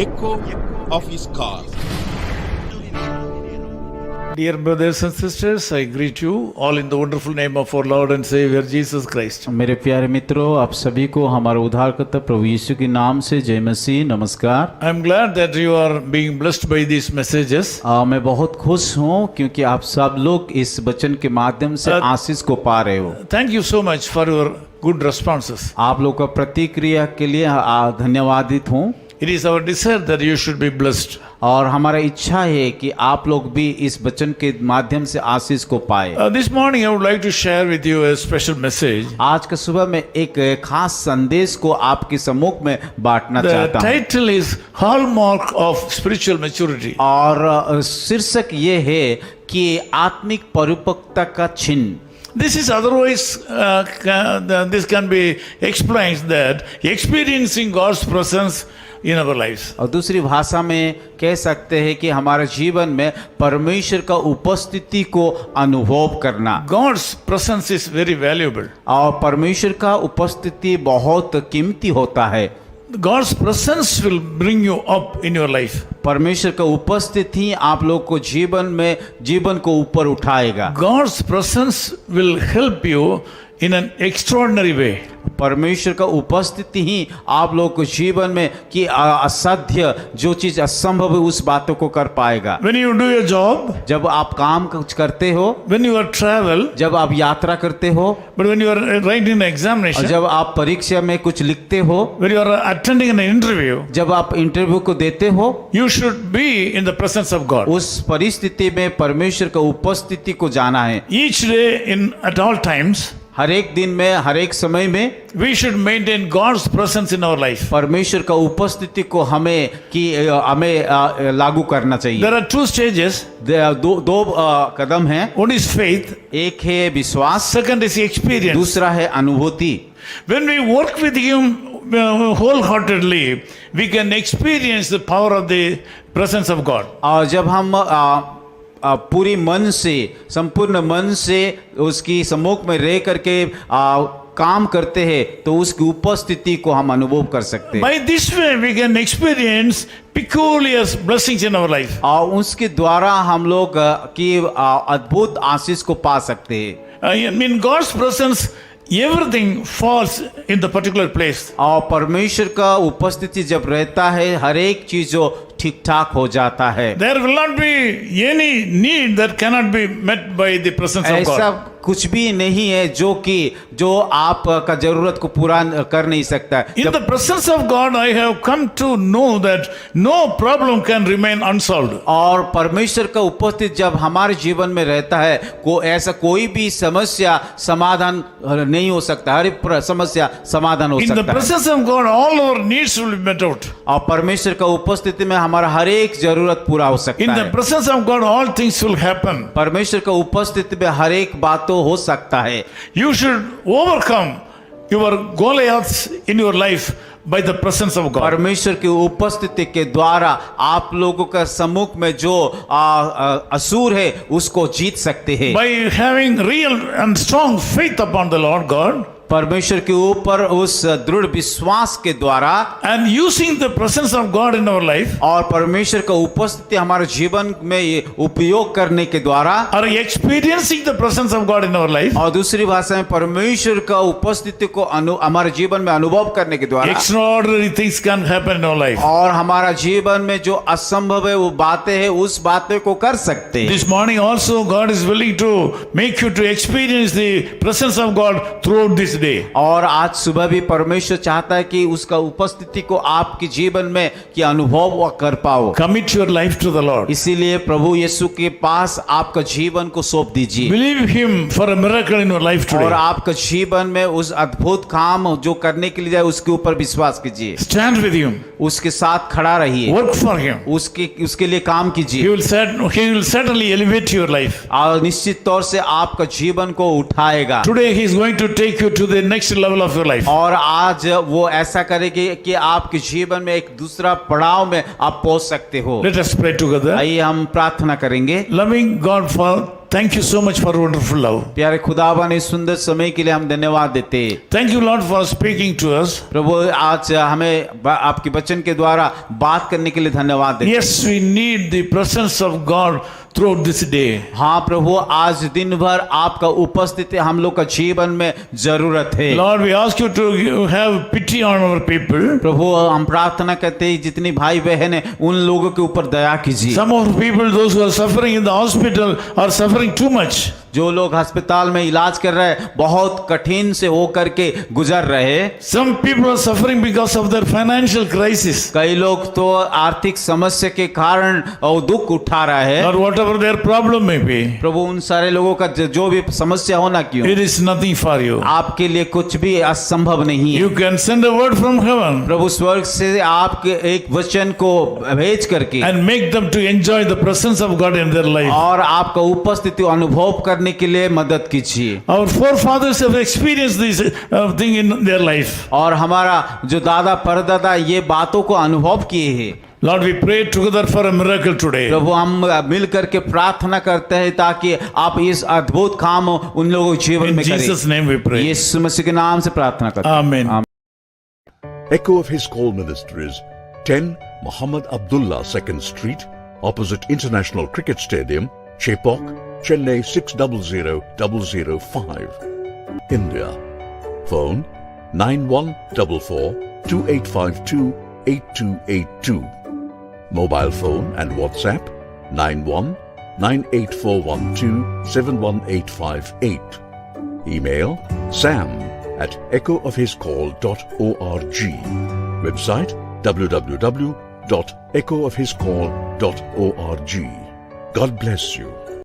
echo of his call. Dear brothers and sisters, I greet you all in the wonderful name of our Lord and Savior Jesus Christ. मेरे प्यारे मित्रों, आप सभी को हमारे उद्धारकर्ता प्रभु यीशु के नाम से जय मसीह, नमस्कार। I am glad that you are being blessed by these messages. मैं बहुत खुश हूँ क्योंकि आप सब लोग इस वचन के माध्यम से आशीष को पा रहे हो। Thank you so much for your good responses. आप लोग का प्रतिक्रिया के लिए धन्यवादित हूँ। It is our desire that you should be blessed. और हमारा इच्छा है कि आप लोग भी इस वचन के माध्यम से आशीष को पाए। This morning I would like to share with you a special message. आज का सुबह में एक खास संदेश को आपके सम्मुख में बांटना The चाहता हूँ। title is Hallmark of Spiritual Maturity. और शीर्षक ये है कि आत्मिक परिपक्वता का चिन्ह। This is otherwise, this can be explained that experiencing God's presence in our lives. और दूसरी भाषा में कह सकते हैं कि हमारे जीवन में परमेश्वर का उपस्थिति को अनुभव करना। God's presence is very valuable. और परमेश्वर का उपस्थिति बहुत कीमती होता है। God's presence will bring you up in your life. परमेश्वर का उपस्थिति आप लोग को जीवन को ऊपर उठाएगा। God's presence will help you in an extraordinary way. परमेश्वर का उपस्थिति ही आप लोग को जीवन में कि असाध्य जो चीज असंभव है उस बातों को कर पाएगा। When you do your job, जब आप काम कुछ करते हो, when you are travel, जब आप यात्रा करते हो, but when you are writing an examination, और जब आप परीक्षा में कुछ लिखते हो, when you are attending an interview, जब आप इंटरव्यू को देते हो, you should be in the presence of God. उस परिस्थिति में परमेश्वर का उपस्थिति को जाना है। Each day at all times, हर एक दिन में, हर एक समय में we should maintain God's presence in our life. परमेश्वर का उपस्थिति को हमें लागू करना चाहिए। There are two stages. दो कदम हैं। One is faith. एक है विश्वास, Second is experience. दूसरा है अनुभूति। When we work with Him wholeheartedly, we can experience the power of the presence of God. और जब हम पूरी मन से, संपूर्ण मन से उसकी सम्मुख में रह करके काम करते हैं तो उसकी उपस्थिति को हम अनुभव कर सकते हैं। By this way we can experience peculiar blessings in our life. और उसके द्वारा हम लोग की अद्भुत आशीष को पा सकते हैं। In God's presence everything falls in the particular place. और परमेश्वर का उपस्थिति जब रहता है हर एक चीज जो ठीक ठाक हो जाता है। There will not be any need that cannot be met by the presence of God. ऐसा कुछ भी नहीं है जो आप का जरूरत को पूरा कर नहीं सकता। In the presence of God I have come to know that no problem can remain unsolved. और परमेश्वर का उपस्थिति जब हमारे जीवन में रहता है ऐसा कोई भी समस्या समाधान नहीं हो सकता। हर एक समस्या समाधान हो सकता है। In the presence of God all our needs will be met out. और परमेश्वर का उपस्थिति में हमारा हर एक जरूरत पूरा हो सकता है। In the presence of God all things will happen. परमेश्वर का उपस्थिति में हर एक बात तो हो सकता है। You should overcome your Goliaths in your life by the presence of God. परमेश्वर की उपस्थिति के द्वारा आप लोगों का सम्मुख में जो असुर है उसको जीत सकते हैं। By having real and strong faith upon the Lord God. परमेश्वर के ऊपर उस दृढ़ विश्वास के द्वारा and using the presence of God in our life, और परमेश्वर का उपस्थिति हमारे जीवन में उपयोग करने के द्वारा, or experiencing the presence of God in our life, और दूसरी भाषा में परमेश्वर का उपस्थिति को हमारे जीवन में अनुभव करने के द्वारा extraordinary things can happen in our life. और हमारा जीवन में जो असंभव है वो बातें हैं उस बातें को कर सकते हैं। This morning also God is willing to make you to experience the presence of God throughout this day. और आज सुबह भी परमेश्वर चाहता है कि उसका उपस्थिति को आपके जीवन में कि अनुभव कर पाओ। Commit your life to the Lord. इसीलिए प्रभु यीशु के पास आपका जीवन को सौंप दीजिए। Believe Him for a miracle in your life today. और आपका जीवन में उस अद्भुत काम जो करने के लिए जाए उसके ऊपर विश्वास कीजिए। Stand with Him. उसके साथ खड़ा रहिए। Work for Him. उसके लिए काम कीजिए। He will certainly elevate your life. और निश्चित तौर से आपका जीवन को उठाएगा। Today He is going to take you to the next level of your life. और आज वो ऐसा करेगी कि आपके जीवन में एक दूसरा पड़ाव में आप पहुंच सकते हो। Let us pray together. आइए हम प्रार्थना करेंगे। Loving God, thank you so much for wonderful love. प्यारे खुदावन इस सुंदर समय के लिए हम धन्यवाद देते हैं। Thank you, Lord, for speaking to us. प्रभु आज हमें आपके वचन के द्वारा बात करने के लिए धन्यवाद देते हैं। Yes, we need the presence of God throughout this day. हाँ प्रभु, आज दिन भर आपका उपस्थिति हम लोग का जीवन में जरूरत है। Lord, we ask you to have pity on our people. प्रभु हम प्रार्थना करते हैं जितनी भाई बहन है उन लोगों के ऊपर दया कीजिए। Some of the people, those who are suffering in the hospital, are suffering too much. जो लोग अस्पताल में इलाज कर रहे हैं बहुत कठिन से होकर के गुजर रहे। Some people are suffering because of their financial crisis, कई लोग तो आर्थिक समस्या के कारण और दुख उठा रहे हैं। or whatever their problem may be. प्रभु उन सारे लोगों का जो भी समस्या होना क्यों, It is nothing for you. आपके लिए कुछ भी असंभव नहीं है। You can send a word from heaven प्रभु स्वर्ग से आपके एक वचन को भेज करके and make them to enjoy the presence of God in their life. और आपका उपस्थिति अनुभव करने के लिए मदद कीजिए। Our forefathers have experienced this thing in their life. और हमारा जो दादा परदादा ये बातों को अनुभव किए हैं। Lord, we pray together for a miracle today. प्रभु हम मिल करके प्रार्थना करते हैं ताकि आप इस अद्भुत काम उन लोगों के जीवन In में Jesus' करें। name we pray. यीशु मसीह के नाम से प्रार्थना करते हैं। Amen. Echo of His Call Ministries, 10 Muhammad Abdullah 2nd Street, opposite International Cricket Stadium, Chepauk, Chennai 600005, India. Phone 9144 2852 8282. Mobile phone and WhatsApp 91 98412 71858. Email sam@echoofhiscall.org. Website www.echoofhiscall.org. God bless you.